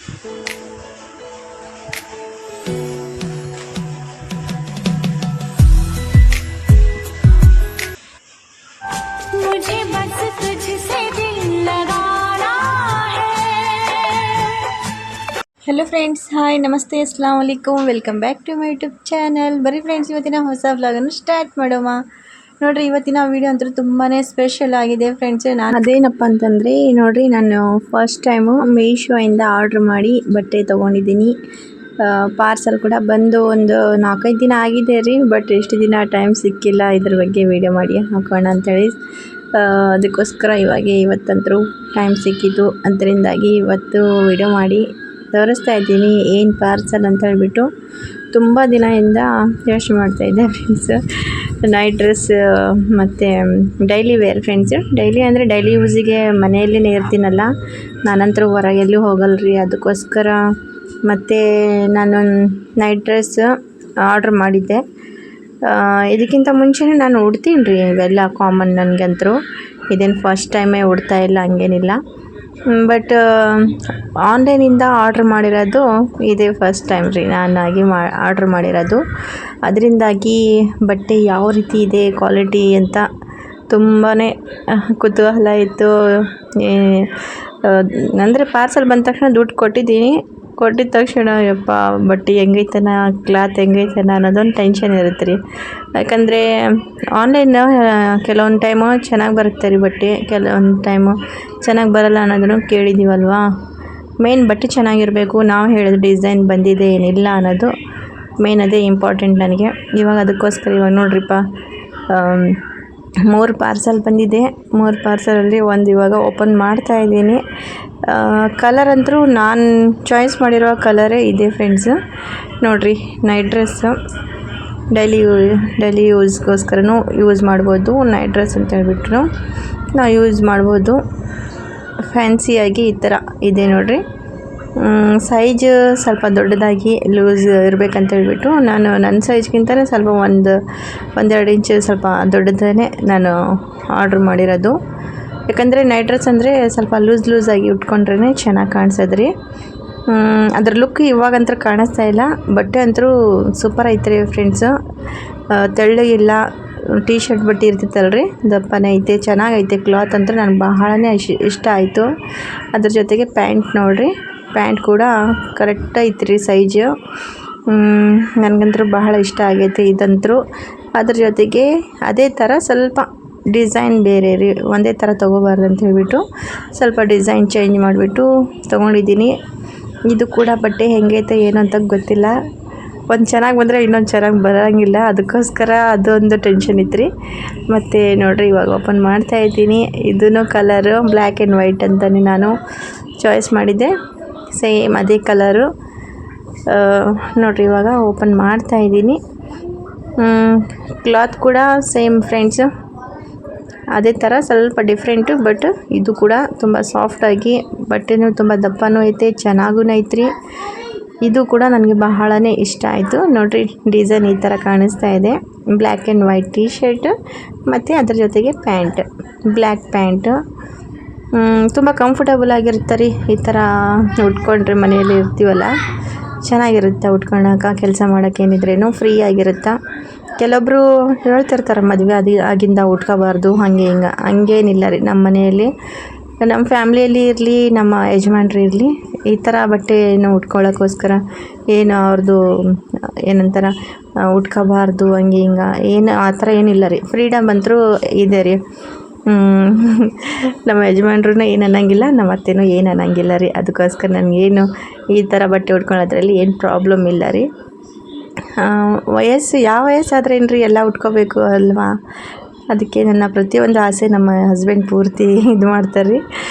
मुझे बस तुझसे दिल लगाना है। ಹಲೋ ಫ್ರೆಂಡ್ಸ್, ಹಾಯ್, ನಮಸ್ತೆ, ಅಸ್ಸಲಾಮ್ ವಲೈಕುಮ್. Welcome back to my YouTube channel. ಬರೀ ಫ್ರೆಂಡ್ಸ್, ಇವತ್ತಿನ ಹೊಸ ವ್ಲಾಗನ್ನು ಸ್ಟಾರ್ಟ್ ಮಾಡೋಣ. ನೋಡಿರಿ, ಇವತ್ತಿನ ವೀಡಿಯೋ ಅಂತೂ ತುಂಬಾ ಸ್ಪೆಷಲ್ ಆಗಿದೆ ಫ್ರೆಂಡ್ಸ್. ಅದೇನಪ್ಪ ಅಂತಂದರೆ ನೋಡಿರಿ, ನಾನು ಫಸ್ಟ್ ಟೈಮು ಮೀಶೋಯಿಂದ ಆರ್ಡ್ರ್ ಮಾಡಿ ಬಟ್ಟೆ ತೊಗೊಂಡಿದ್ದೀನಿ. ಪಾರ್ಸಲ್ ಕೂಡ ಬಂದು ಒಂದು 4-5 ದಿನ ಆಗಿದೆ ರೀ. ಬಟ್ ಎಷ್ಟು ದಿನ ಟೈಮ್ ಸಿಕ್ಕಿಲ್ಲ ಇದ್ರ ಬಗ್ಗೆ ವೀಡಿಯೋ ಮಾಡಿ ಹಾಕೋಣ ಅಂಥೇಳಿ. ಅದಕ್ಕೋಸ್ಕರ ಇವತ್ತಂತರೂ ಟೈಮ್ ಸಿಕ್ಕಿತು. ಅದರಿಂದಾಗಿ ಇವತ್ತು ವೀಡಿಯೋ ಮಾಡಿ ತೋರಿಸ್ತಾ ಇದ್ದೀನಿ ಏನು ಪಾರ್ಸಲ್ ಅಂತ ಹೇಳ್ಬಿಟ್ಟು. ತುಂಬ ದಿನದಿಂದ ಯೋಚನೆ ಮಾಡ್ತಾಯಿದ್ದೆ ಫ್ರೆಂಡ್ಸ್. ನೈಟ್ ಡ್ರೆಸ್ ಮತ್ತು ಡೈಲಿ ವೇರ್ ಫ್ರೆಂಡ್ಸ್. ಡೈಲಿ ಅಂದರೆ ಡೈಲಿ ಯೂಸಿಗೆ ಮನೆಯಲ್ಲೇ ಇರ್ತೀನಲ್ಲ, ನಾನಂತರೂ ಹೊರಗೆಲ್ಲೂ ಹೋಗಲ್ರಿ. ಅದಕ್ಕೋಸ್ಕರ ಮತ್ತು ನಾನು ನೈಟ್ ಡ್ರೆಸ್ ಆರ್ಡ್ರ್ ಮಾಡಿದ್ದೆ. ಇದಕ್ಕಿಂತ ಮುಂಚೆನೇ ನಾನು ಉಡ್ತೀನಿ ರೀ, ಇವೆಲ್ಲ ಕಾಮನ್ ನನಗಂತರೂ. ಇದೇನು ಫಸ್ಟ್ ಟೈಮೇ ಉಡ್ತಾ ಇಲ್ಲ, ಹಂಗೇನಿಲ್ಲ. ಬಟ್ ಆನ್ಲೈನಿಂದ ಆರ್ಡ್ರ್ ಮಾಡಿರೋದು ಇದೇ ಫಸ್ಟ್ ಟೈಮ್ ರೀ ನಾನಾಗಿ ಆರ್ಡ್ರ್ ಮಾಡಿರೋದು. ಅದರಿಂದಾಗಿ ಬಟ್ಟೆ ಯಾವ ರೀತಿ ಇದೆ ಕ್ವಾಲಿಟಿ ಅಂತ ತುಂಬಾ ಕುತೂಹಲ ಇತ್ತು. ಅಂದರೆ ಪಾರ್ಸಲ್ ಬಂದ ತಕ್ಷಣ ದುಡ್ಡು ಕೊಟ್ಟಿದ್ದ ತಕ್ಷಣ ಯಪ್ಪ ಬಟ್ಟೆ ಹೆಂಗೈತನ, ಕ್ಲಾತ್ ಹೆಂಗೈತನ ಅನ್ನೋದೊಂದು ಟೆನ್ಷನ್ ಇರುತ್ತೆ ರೀ. ಯಾಕಂದರೆ ಆನ್ಲೈನ್ ಕೆಲವೊಂದು ಟೈಮು ಚೆನ್ನಾಗಿ ಬರುತ್ತೆ ರೀ ಬಟ್ಟೆ, ಕೆಲವೊಂದು ಟೈಮು ಚೆನ್ನಾಗಿ ಬರೋಲ್ಲ ಅನ್ನೋದನ್ನು ಕೇಳಿದ್ದೀವಲ್ವಾ. ಮೇನ್ ಬಟ್ಟೆ ಚೆನ್ನಾಗಿರಬೇಕು, ನಾವು ಹೇಳಿದ ಡಿಸೈನ್ ಬಂದಿದೆ ಏನಿಲ್ಲ ಅನ್ನೋದು ಮೇನ್, ಅದೇ ಇಂಪಾರ್ಟೆಂಟ್ ನನಗೆ. ಅದಕ್ಕೋಸ್ಕರ ನೋಡ್ರಿಪ್ಪ, 3 ಪಾರ್ಸಲ್ ಬಂದಿದೆ. 3 ಪಾರ್ಸಲಲ್ಲಿ ಒಂದು ಇವಾಗ ಓಪನ್ ಮಾಡ್ತಾಯಿದ್ದೀನಿ. ಕಲರ್ ಅಂತೂ ನಾನು ಚಾಯ್ಸ್ ಮಾಡಿರೋ ಕಲರೇ ಇದೆ ಫ್ರೆಂಡ್ಸ್. ನೋಡಿರಿ, ನೈಟ್ ಡ್ರೆಸ್ಸು ಡೈಲಿ ಯೂಸ್ಗೋಸ್ಕರನೂ ಯೂಸ್ ಮಾಡ್ಬೋದು. ನೈಟ್ ಡ್ರೆಸ್ ಅಂತ ಹೇಳ್ಬಿಟ್ಟು ನಾವು ಯೂಸ್ ಮಾಡ್ಬೋದು. ಫ್ಯಾನ್ಸಿಯಾಗಿ ಈ ಥರ ಇದೆ ನೋಡಿರಿ. ಸೈಜ್ ಸ್ವಲ್ಪ ದೊಡ್ಡದಾಗಿ ಲೂಸ್ ಇರಬೇಕಂತ ಹೇಳ್ಬಿಟ್ಟು ನಾನು ನನ್ನ ಸೈಜ್ಗಿಂತಲೇ ಸ್ವಲ್ಪ ಒಂದೆರಡು ಇಂಚು ಸ್ವಲ್ಪ ದೊಡ್ಡದೇ ನಾನು ಆರ್ಡ್ರ್ ಮಾಡಿರೋದು. ಯಾಕಂದರೆ ನೈಟ್ ಡ್ರೆಸ್ ಅಂದರೆ ಸ್ವಲ್ಪ ಲೂಸಾಗಿ ಉಟ್ಕೊಂಡ್ರೇ ಚೆನ್ನಾಗಿ ಕಾಣಿಸೋದ್ರಿ. ಅದ್ರ ಲುಕ್ ಇವಾಗಂತೂ ಕಾಣಿಸ್ತಾ ಇಲ್ಲ. ಬಟ್ಟೆ ಅಂತೂ ಸೂಪರ್ ಐತೆ ಫ್ರೆಂಡ್ಸು. ತೆಳ್ಳಗಿಲ್ಲ, ಟೀ ಶರ್ಟ್ ಬಟ್ಟೆ ಇರ್ತಿತ್ತಲ್ರಿ, ದಪ್ಪನೇ ಐತೆ, ಚೆನ್ನಾಗೈತೆ. ಕ್ಲಾತ್ ಅಂತೂ ನನಗೆ ಬಹಳನೇ ಇಷ್ಟ ಆಯಿತು. ಅದ್ರ ಜೊತೆಗೆ ಪ್ಯಾಂಟ್ ನೋಡಿರಿ, ಪ್ಯಾಂಟ್ ಕೂಡ ಕರೆಕ್ಟ್ ಐತ್ರಿ ಸೈಜು. ನನಗಂತೂ ಬಹಳ ಇಷ್ಟ ಆಗೈತೆ ಇದಂತೂ. ಅದ್ರ ಜೊತೆಗೆ ಅದೇ ಥರ ಸ್ವಲ್ಪ ಡಿಸೈನ್ ಬೇರೆ ರೀ, ಒಂದೇ ಥರ ತೊಗೋಬಾರ್ದು ಅಂತ ಹೇಳ್ಬಿಟ್ಟು ಸ್ವಲ್ಪ ಡಿಸೈನ್ ಚೇಂಜ್ ಮಾಡಿಬಿಟ್ಟು ತೊಗೊಂಡಿದ್ದೀನಿ. ಇದು ಕೂಡ ಬಟ್ಟೆ ಹೆಂಗೈತೆ ಏನು ಅಂತ ಗೊತ್ತಿಲ್ಲ. ಒಂದು ಚೆನ್ನಾಗಿ ಬಂದರೆ ಇನ್ನೊಂದು ಚೆನ್ನಾಗಿ ಬರೋಂಗಿಲ್ಲ, ಅದಕ್ಕೋಸ್ಕರ ಅದೊಂದು ಟೆನ್ಷನ್ ಇತ್ತು ರೀ. ಮತ್ತು ನೋಡಿರಿ, ಇವಾಗ ಓಪನ್ ಮಾಡ್ತಾಯಿದ್ದೀನಿ. ಇದೂ ಕಲರು ಬ್ಲ್ಯಾಕ್ ಆ್ಯಂಡ್ ವೈಟ್ ಅಂತಲೇ ನಾನು ಚಾಯ್ಸ್ ಮಾಡಿದ್ದೆ, ಸೇಮ್ ಅದೇ ಕಲರು. ನೋಡಿರಿ, ಇವಾಗ ಓಪನ್ ಮಾಡ್ತಾಯಿದ್ದೀನಿ. ಕ್ಲಾತ್ ಕೂಡ ಸೇಮ್ ಫ್ರೆಂಡ್ಸು, ಅದೇ ಥರ ಸ್ವಲ್ಪ ಡಿಫ್ರೆಂಟು. ಬಟ್ ಇದು ಕೂಡ ತುಂಬ ಸಾಫ್ಟಾಗಿ, ಬಟ್ಟೆನೂ ತುಂಬ ದಪ್ಪನೂ ಐತೆ, ಚೆನ್ನಾಗೂ ಐತ್ರಿ. ಇದು ಕೂಡ ನನಗೆ ಬಹಳನೇ ಇಷ್ಟ ಆಯಿತು. ನೋಡಿರಿ, ಡಿಸೈನ್ ಈ ಥರ ಕಾಣಿಸ್ತಾ ಇದೆ. Black and white T shirt ಮತ್ತು ಅದ್ರ ಜೊತೆಗೆ ಪ್ಯಾಂಟ್, ಬ್ಲ್ಯಾಕ್ ಪ್ಯಾಂಟು. ತುಂಬ ಕಂಫರ್ಟಬಲ್ ಆಗಿರುತ್ತೆ ರೀ. ಈ ಥರ ಉಟ್ಕೊಂಡ್ರೆ ಮನೆಯಲ್ಲಿ ಇರ್ತೀವಲ್ಲ, ಚೆನ್ನಾಗಿರುತ್ತೆ ಉಟ್ಕೊಳಕ್ಕೆ, ಕೆಲಸ ಮಾಡೋಕ್ಕೇನಿದ್ರೇನು ಫ್ರೀ ಆಗಿರುತ್ತೆ. ಕೆಲವೊಬ್ಬರು ಹೇಳ್ತಿರ್ತಾರೆ ಮದುವೆ ಆಗಿಂದ ಉಟ್ಕೋಬಾರ್ದು ಹಂಗೇನಿಲ್ಲ ರೀ. ನಮ್ಮ ಮನೆಯಲ್ಲಿ, ನಮ್ಮ ಫ್ಯಾಮ್ಲಿಯಲ್ಲಿ ಇರಲಿ, ನಮ್ಮ ಯಜಮಾನ್ರು ಇರಲಿ, ಈ ಥರ ಬಟ್ಟೆಯನ್ನು ಉಟ್ಕೊಳ್ಳೋಕ್ಕೋಸ್ಕರ ಏನು ಅವ್ರದ್ದು ಏನಂತಾರೆ ಉಟ್ಕೋಬಾರ್ದು ಏನು ಆ ಥರ ಏನಿಲ್ಲ ರೀ. ಫ್ರೀಡಮ್ ಅಂತೂ ಇದೆ ರೀ. ನಮ್ಮ ಯಜಮಾನ್ರೂ ಏನು ಅನ್ನೋಂಗಿಲ್ಲ, ನಮ್ಮ ಅತ್ತೆನೂ ಏನು ಅನ್ನೋಂಗಿಲ್ಲ ರೀ. ಅದಕ್ಕೋಸ್ಕರ ನನಗೇನು ಈ ಥರ ಬಟ್ಟೆ ಉಟ್ಕೊಳ್ಳೋದ್ರಲ್ಲಿ ಏನು ಪ್ರಾಬ್ಲಮ್ ಇಲ್ಲ ರೀ. ಯಾವ ವಯಸ್ಸಾದ್ರೇನು ರೀ, ಎಲ್ಲ ಉಟ್ಕೋಬೇಕು ಅಲ್ವಾ. ಅದಕ್ಕೆ ನನ್ನ ಪ್ರತಿಯೊಂದು ಆಸೆ ನಮ್ಮ ಹಸ್ಬೆಂಡ್ ಪೂರ್ತಿ ಇದು ಮಾಡ್ತಾರೆ ರೀ.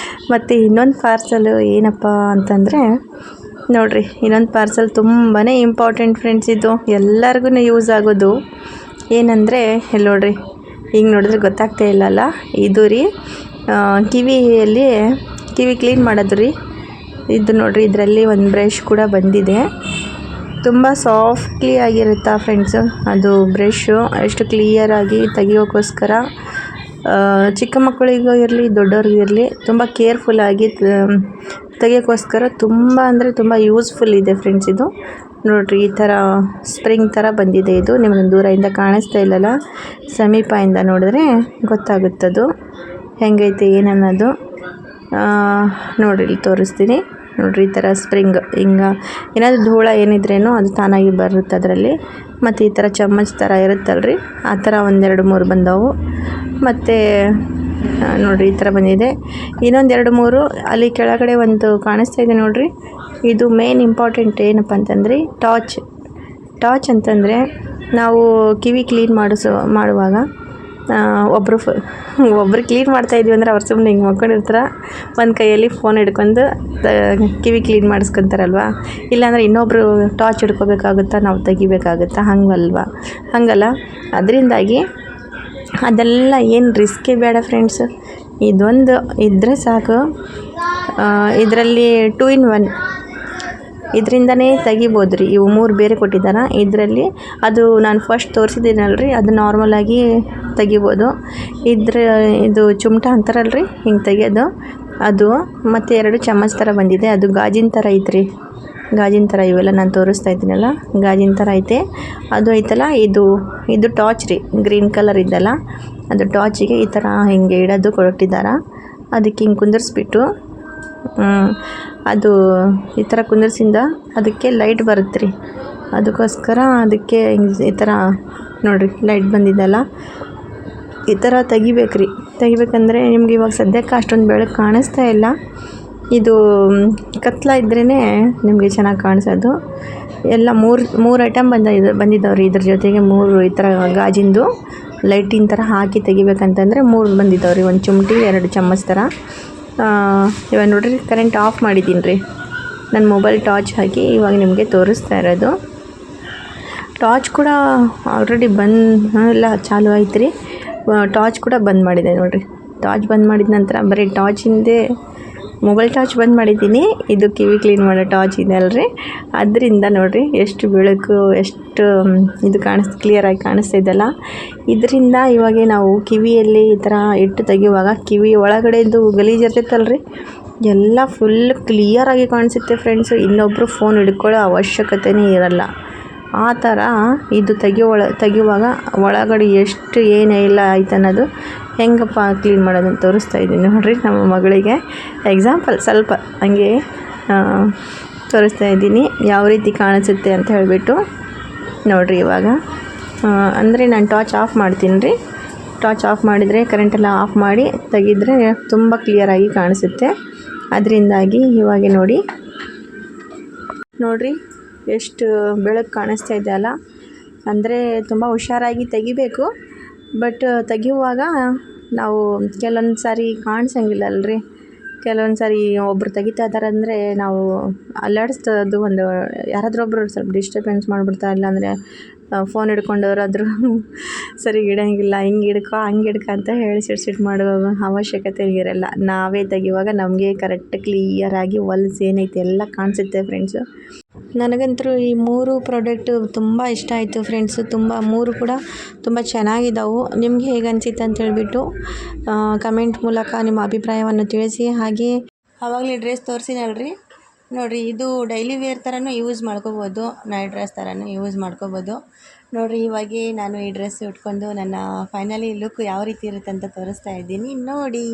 ಮತ್ತು ಇನ್ನೊಂದು ಪಾರ್ಸಲು ಏನಪ್ಪ ಅಂತಂದರೆ ನೋಡಿರಿ, ಇನ್ನೊಂದು ಪಾರ್ಸಲ್ ತುಂಬಾ ಇಂಪಾರ್ಟೆಂಟ್ ಫ್ರೆಂಡ್ಸ್. ಇದು ಎಲ್ಲರಿಗೂ ಯೂಸ್ ಆಗೋದು. ಏನಂದರೆ ಇಲ್ಲಿ ನೋಡಿರಿ, ಹಿಂಗೆ ನೋಡಿದ್ರೆ ಗೊತ್ತಾಗ್ತಾ ಇಲ್ಲಲ್ಲ, ಇದು ರೀ ಕಿವಿ ಕ್ಲೀನ್ ಮಾಡೋದು ರೀ. ಇದು ನೋಡಿರಿ, ಇದರಲ್ಲಿ ಒಂದು ಬ್ರಷ್ ಕೂಡ ಬಂದಿದೆ. ತುಂಬ ಸಾಫ್ಟ್ಲಿ ಆಗಿರುತ್ತಾ ಫ್ರೆಂಡ್ಸು ಅದು ಬ್ರಷು. ಎಷ್ಟು ಕ್ಲಿಯರಾಗಿ ತೆಗಿಯೋಕ್ಕೋಸ್ಕರ ಚಿಕ್ಕ ಮಕ್ಕಳಿಗೂ ಇರಲಿ ದೊಡ್ಡವ್ರಿಗೂ ಇರಲಿ ತುಂಬ ಕೇರ್ಫುಲ್ಲಾಗಿ ತೆಗಿಯೋಕ್ಕೋಸ್ಕರ ತುಂಬ ಅಂದರೆ ತುಂಬ ಯೂಸ್ಫುಲ್ ಇದೆ ಫ್ರೆಂಡ್ಸ್. ಇದು ನೋಡಿರಿ, ಈ ಥರ ಸ್ಪ್ರಿಂಗ್ ಥರ ಬಂದಿದೆ. ಇದು ನಿಮಗೆ ದೂರದಿಂದ ಕಾಣಿಸ್ತಾ ಇಲ್ಲಲ್ಲ, ಸಮೀಪದಿಂದ ನೋಡಿದ್ರೆ ಗೊತ್ತಾಗುತ್ತದು ಹೆಂಗೈತೆ ಏನನ್ನೋದು. ನೋಡಿರಿ, ಇಲ್ಲಿ ತೋರಿಸ್ತೀನಿ ನೋಡಿರಿ. ಈ ಥರ ಸ್ಪ್ರಿಂಗ್ ಹಿಂಗೆ ಏನಾದರೂ ಧೂಳ ಏನಿದ್ರೇನೋ ಅದು ತಾನಾಗಿ ಬರುತ್ತೆ ಅದರಲ್ಲಿ. ಮತ್ತು ಈ ಥರ ಚಮ್ಮಚ್ ಥರ ಇರುತ್ತಲ್ರಿ, ಆ ಥರ 1 2 3 ಬಂದವು. ಮತ್ತು ನೋಡಿರಿ, ಈ ಥರ ಬಂದಿದೆ. ಇನ್ನೊಂದು 2 3 ಅಲ್ಲಿ ಕೆಳಗಡೆ ಒಂದು ಕಾಣಿಸ್ತಾ ಇದೆ ನೋಡಿರಿ. ಇದು ಮೇನ್ ಇಂಪಾರ್ಟೆಂಟ್ ಏನಪ್ಪ ಅಂತಂದರೆ ಟಾರ್ಚ್ ಅಂತಂದರೆ ನಾವು ಕಿವಿ ಕ್ಲೀನ್ ಮಾಡುವಾಗ ಒಬ್ಬರು ಕ್ಲೀನ್ ಮಾಡ್ತಾಯಿದ್ವಿ ಅಂದರೆ ಅವ್ರು ಸುಮ್ಮನೆ ಹಿಂಗೆ ಮಕ್ಕೊಂಡಿರ್ತಾರೆ, ಒಂದು ಕೈಯಲ್ಲಿ ಫೋನ್ ಹಿಡ್ಕೊಂಡು ಕಿವಿ ಕ್ಲೀನ್ ಮಾಡಿಸ್ಕೊತಾರಲ್ವ. ಇಲ್ಲಾಂದರೆ ಇನ್ನೊಬ್ಬರು ಟಾರ್ಚ್ ಹಿಡ್ಕೋಬೇಕಾಗುತ್ತಾ, ನಾವು ತೆಗಿಬೇಕಾಗುತ್ತಾ, ಹಂಗಲ್ಲ. ಅದರಿಂದಾಗಿ ಅದೆಲ್ಲ ಏನು ರಿಸ್ಕೇ ಬೇಡ ಫ್ರೆಂಡ್ಸ್. ಇದೊಂದು ಇದ್ದರೆ ಸಾಕು. ಇದರಲ್ಲಿ 2 in 1 ಇದರಿಂದನೇ ತೆಗಿಬೋದು ರೀ. ಇವು 3 ಬೇರೆ ಕೊಟ್ಟಿದ್ದಾರೆ ಇದರಲ್ಲಿ. ಅದು ನಾನು ಫಸ್ಟ್ ತೋರಿಸಿದ್ದೀನಲ್ರಿ, ಅದು ನಾರ್ಮಲಾಗಿ ತೆಗಿಬೋದು. ಇದು ಚಿಮ್ಟ ಅಂತಾರಲ್ರಿ, ಹಿಂಗೆ ತೆಗಿಯೋದು ಅದು. ಮತ್ತು 2 ಚಮ್ಮಚ್ ಥರ ಬಂದಿದೆ. ಅದು ಗಾಜಿನ ಥರ ಐತ್ರಿ, ಗಾಜಿನ ಥರ ಇವೆಲ್ಲ ನಾನು ತೋರಿಸ್ತಾ ಇದ್ದೀನಲ್ಲ, ಗಾಜಿನ ಥರ ಐತೆ. ಅದು ಐತಲ್ಲ, ಇದು ಟಾರ್ಚ್ ರೀ, ಗ್ರೀನ್ ಕಲರ್ ಇದ್ದಲ್ಲ, ಅದು ಟಾರ್ಚಿಗೆ ಈ ಥರ ಹಿಂಗೆ ಇಡೋದು ಕೊಟ್ಟಿದ್ದಾರೆ. ಅದಕ್ಕೆ ಹಿಂಗೆ ಕುಂದರ್ಸ್ಬಿಟ್ಟು ಅದು ಈ ಥರ ಕುಂದರ್ಸಿಂದ ಅದಕ್ಕೆ ಲೈಟ್ ಬರುತ್ತೆ ರೀ. ಅದಕ್ಕೋಸ್ಕರ ಅದಕ್ಕೆ ಈ ಥರ ನೋಡಿರಿ ಲೈಟ್ ಬಂದಿದ್ದಲ್ಲ, ಈ ಥರ ತೆಗಿಬೇಕಂದ್ರೆ ನಿಮ್ಗೆ ಇವಾಗ ಸದ್ಯಕ್ಕೆ ಅಷ್ಟೊಂದು ಬೆಳಕು ಕಾಣಿಸ್ತಾ ಇಲ್ಲ. ಇದು ಕತ್ಲ ಇದ್ರೇ ನಿಮಗೆ ಚೆನ್ನಾಗಿ ಕಾಣಿಸೋದು. ಎಲ್ಲ ಮೂರು ಐಟಮ್ ಬಂದಿದ್ದಾವ್ರಿ. ಇದ್ರ ಜೊತೆಗೆ 3 ಈ ಥರ ಗಾಜಿಂದು ಲೈಟಿನ ಥರ ಹಾಕಿ ತೆಗಿಬೇಕಂತಂದರೆ 3 ಬಂದಿದ್ದಾವ್ರಿ. 1 ಚಿಮ್ಟಿ, 2 ಚಮ್ಮಚ್ ಥರ. ಇವಾಗ ನೋಡಿರಿ, ಕರೆಂಟ್ ಆಫ್ ಮಾಡಿದ್ದೀನಿ ರೀ. ನನ್ನ ಮೊಬೈಲ್ ಟಾರ್ಚ್ ಹಾಕಿ ಇವಾಗ ನಿಮಗೆ ತೋರಿಸ್ತಾ ಇರೋದು. ಟಾರ್ಚ್ ಕೂಡ ಆಲ್ರೆಡಿ ಎಲ್ಲ ಚಾಲು ಆಯ್ತು ರೀ. ಟಾರ್ಚ್ ಕೂಡ ಬಂದ್ ಮಾಡಿದೆ ನೋಡಿರಿ. ಟಾರ್ಚ್ ಬಂದ್ ಮಾಡಿದ ನಂತರ ಬರೀ ಟಾರ್ಚಿಂದೇ ಮೊಬೈಲ್ ಟಾರ್ಚ್ ಬಂದ್ ಮಾಡಿದ್ದೀನಿ. ಇದು ಕಿವಿ ಕ್ಲೀನ್ ಮಾಡೋ ಟಾರ್ಚ್ ಇದೆ ಅಲ್ರಿ, ಅದರಿಂದ ನೋಡಿರಿ ಎಷ್ಟು ಬೆಳಕು, ಎಷ್ಟು ಇದು ಕ್ಲಿಯರಾಗಿ ಕಾಣಿಸ್ತಾ ಇದೆಯಲ್ಲ. ಇದರಿಂದ ಇವಾಗ ನಾವು ಕಿವಿಯಲ್ಲಿ ಈ ಥರ ಇಟ್ಟು ತೆಗೆಯುವಾಗ ಕಿವಿ ಒಳಗಡೆದು ಗಲೀಜು ಇರ್ತೈತಲ್ರಿ, ಎಲ್ಲ ಫುಲ್ ಕ್ಲಿಯರಾಗಿ ಕಾಣಿಸುತ್ತೆ ಫ್ರೆಂಡ್ಸು. ಇನ್ನೊಬ್ಬರು ಫೋನ್ ಹಿಡ್ಕೊಳ್ಳೋ ಅವಶ್ಯಕತೆನೇ ಇರಲ್ಲ. ಆ ಥರ ಇದು ತೆಗೆಯುವಾಗ ಒಳಗಡೆ ಎಷ್ಟು ಏನೆಲ್ಲ ಆಯ್ತು ಅನ್ನೋದು ಹೆಂಗಪ್ಪ ಕ್ಲೀನ್ ಮಾಡೋದನ್ನು ತೋರಿಸ್ತಾ ಇದ್ದೀನಿ ನೋಡಿರಿ. ನಮ್ಮ ಮಗಳಿಗೆ ಎಕ್ಸಾಂಪಲ್ ಸ್ವಲ್ಪ ಹಂಗೆ ತೋರಿಸ್ತಾ ಇದ್ದೀನಿ, ಯಾವ ರೀತಿ ಕಾಣಿಸುತ್ತೆ ಅಂತ ಹೇಳಿಬಿಟ್ಟು. ನೋಡಿರಿ ಇವಾಗ ಅಂದರೆ ನಾನು ಟಾರ್ಚ್ ಆಫ್ ಮಾಡ್ತೀನಿ ರೀ. ಟಾರ್ಚ್ ಆಫ್ ಮಾಡಿದರೆ, ಕರೆಂಟೆಲ್ಲ ಆಫ್ ಮಾಡಿ ತೆಗೆದ್ರೆ ತುಂಬ ಕ್ಲಿಯರಾಗಿ ಕಾಣಿಸುತ್ತೆ. ಅದರಿಂದಾಗಿ ಇವಾಗ ನೋಡಿರಿ ಎಷ್ಟು ಬೆಳಕು ಕಾಣಿಸ್ತಾ ಇದೆ ಅಲ್ಲ. ಅಂದರೆ ತುಂಬ ಹುಷಾರಾಗಿ ತೆಗಿಬೇಕು. ಬಟ್ ತೆಗೆಯುವಾಗ ನಾವು ಕೆಲವೊಂದು ಸಾರಿ ಕಾಣಿಸಂಗಿಲ್ಲ ಅಲ್ರಿ. ಕೆಲವೊಂದು ಸಾರಿ ಒಬ್ಬರು ತೆಗಿತಾ ಇದ್ದಾರೆ ಅಂದರೆ ನಾವು ಅಲ್ಲಾಡಿಸ್ತದ್ದು, ಒಂದು ಯಾರಾದರೂ ಒಬ್ಬರು ಸ್ವಲ್ಪ ಡಿಸ್ಟರ್ಬೆನ್ಸ್ ಮಾಡಿಬಿಡ್ತಾರೆ. ಇಲ್ಲಾಂದರೆ ಫೋನ್ ಹಿಡ್ಕೊಂಡವರಾದರೂ ಸರಿ ಇಡೋಂಗಿಲ್ಲ, ಹಿಂಗೆ ಹಿಡ್ಕೊ ಹಂಗೆ ಹಿಡ್ಕೊ ಅಂತ ಹೇಳಿ ಸಿಟ್ಟು ಮಾಡೋ ಅವಶ್ಯಕತೆ ಇರಲ್ಲ. ನಾವೇ ತೆಗಿಯುವಾಗ ನಮಗೆ ಕರೆಕ್ಟ್ ಕ್ಲಿಯರಾಗಿ ಹೊಲ್ಸ್ ಏನೈತೆ ಎಲ್ಲ ಕಾಣಿಸುತ್ತೆ ಫ್ರೆಂಡ್ಸು. ನನಗಂತೂ ಈ 3 ಪ್ರಾಡಕ್ಟು ತುಂಬ ಇಷ್ಟ ಆಯಿತು ಫ್ರೆಂಡ್ಸು. 3 ಕೂಡ ತುಂಬ ಚೆನ್ನಾಗಿದ್ದಾವೆ. ನಿಮಗೆ ಹೇಗೆ ಅನಿಸಿತ್ತು ಅಂತ ಹೇಳಿಬಿಟ್ಟು ಕಮೆಂಟ್ ಮೂಲಕ ನಿಮ್ಮ ಅಭಿಪ್ರಾಯವನ್ನು ತಿಳಿಸಿ. ಹಾಗೆ ಆವಾಗಲೇ ಡ್ರೆಸ್ ತೋರಿಸಿನಲ್ರಿ, ನೋಡಿರಿ, ಇದು ಡೈಲಿ ವೇರ್ ಥರನೂ ಯೂಸ್ ಮಾಡ್ಕೋಬೋದು, ನೈಟ್ ಡ್ರೆಸ್ ಥರನೂ ಯೂಸ್ ಮಾಡ್ಕೋಬೋದು. ನೋಡಿರಿ, ಇವಾಗ ನಾನು ಈ ಡ್ರೆಸ್ ಉಟ್ಕೊಂಡು ನನ್ನ ಫೈನಲಿ ಲುಕ್ ಯಾವ ರೀತಿ ಇರುತ್ತೆ ಅಂತ ತೋರಿಸ್ತಾ ಇದ್ದೀನಿ ನೋಡಿ.